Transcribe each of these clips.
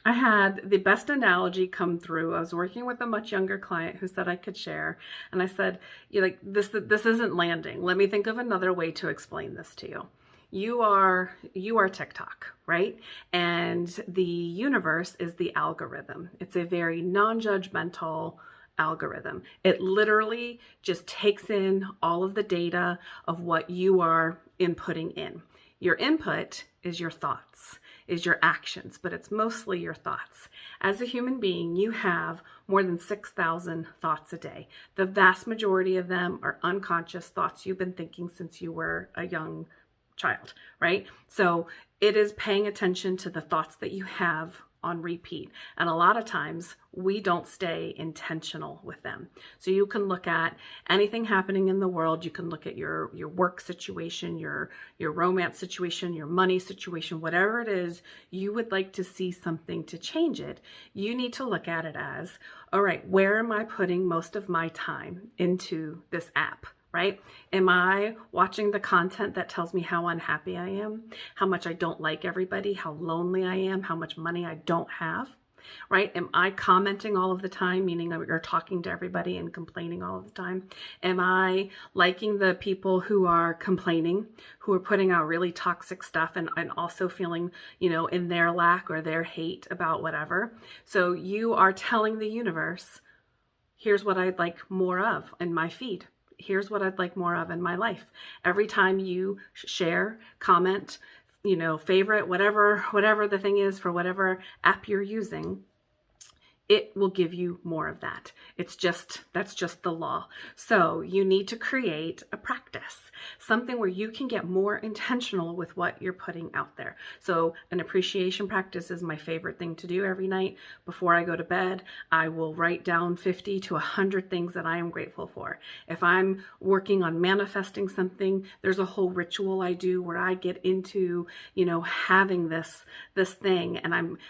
I had the best analogy come through. I was working with a much younger client who said I could share. And I said, you like this isn't landing. Let me think of another way to explain this to you. You are TikTok, right? And the universe is the algorithm. It's a very non-judgmental algorithm. It literally just takes in all of the data of what you are inputting in. Your input is your thoughts, is your actions, but it's mostly your thoughts. As a human being, you have more than 6,000 thoughts a day. The vast majority of them are unconscious thoughts you've been thinking since you were a young child, right? So it is paying attention to the thoughts that you have on repeat. And a lot of times we don't stay intentional with them. So you can look at anything happening in the world. You can look at your work situation, your romance situation, your money situation, whatever it is you would like to see something to change it. You need to look at it as, all right, where am I putting most of my time into this app? Right? Am I watching the content that tells me how unhappy I am, how much I don't like everybody, how lonely I am, how much money I don't have? Right? Am I commenting all of the time, meaning you're talking to everybody and complaining all of the time? Am I liking the people who are complaining, who are putting out really toxic stuff and also feeling, in their lack or their hate about whatever? So you are telling the universe, here's what I'd like more of in my feed. Here's what I'd like more of in my life. Every time you share, comment, favorite, whatever the thing is for whatever app you're using, it will give you more of that. That's just the law. So you need to create a practice, something where you can get more intentional with what you're putting out there. So an appreciation practice is my favorite thing to do every night. Before I go to bed, I will write down 50 to 100 things that I am grateful for. If I'm working on manifesting something, there's a whole ritual I do where I get into, having this thing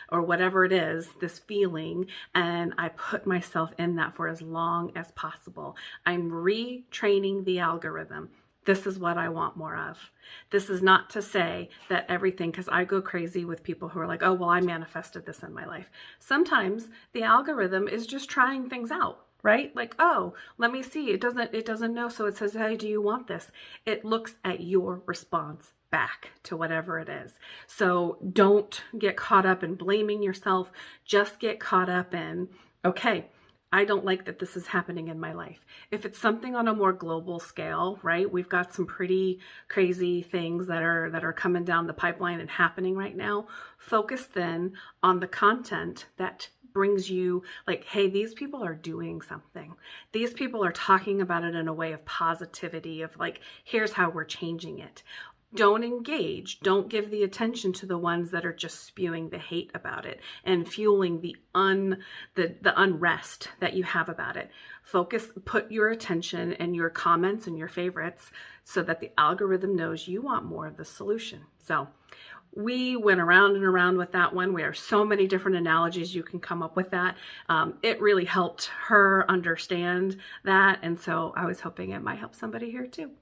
or whatever it is, this feeling, and I put myself in that for as long as possible. I'm retraining the algorithm. This is what I want more of. This is not to say that everything, because I go crazy with people who are like, oh, well, I manifested this in my life. Sometimes the algorithm is just trying things out, right? Like, oh, let me see. It doesn't know. So it says, hey, do you want this? It looks at your response back to whatever it is. So don't get caught up in blaming yourself. Just get caught up in, okay, I don't like that this is happening in my life. If it's something on a more global scale, right? We've got some pretty crazy things that are coming down the pipeline and happening right now. Focus then on the content that brings you like, hey, these people are doing something. These people are talking about it in a way of positivity, of like, here's how we're changing it. Don't engage. Don't give the attention to the ones that are just spewing the hate about it and fueling the unrest that you have about it. Focus, put your attention and your comments and your favorites so that the algorithm knows you want more of the solution. So we went around and around with that one. There are so many different analogies you can come up with that. It really helped her understand that. And so I was hoping it might help somebody here too.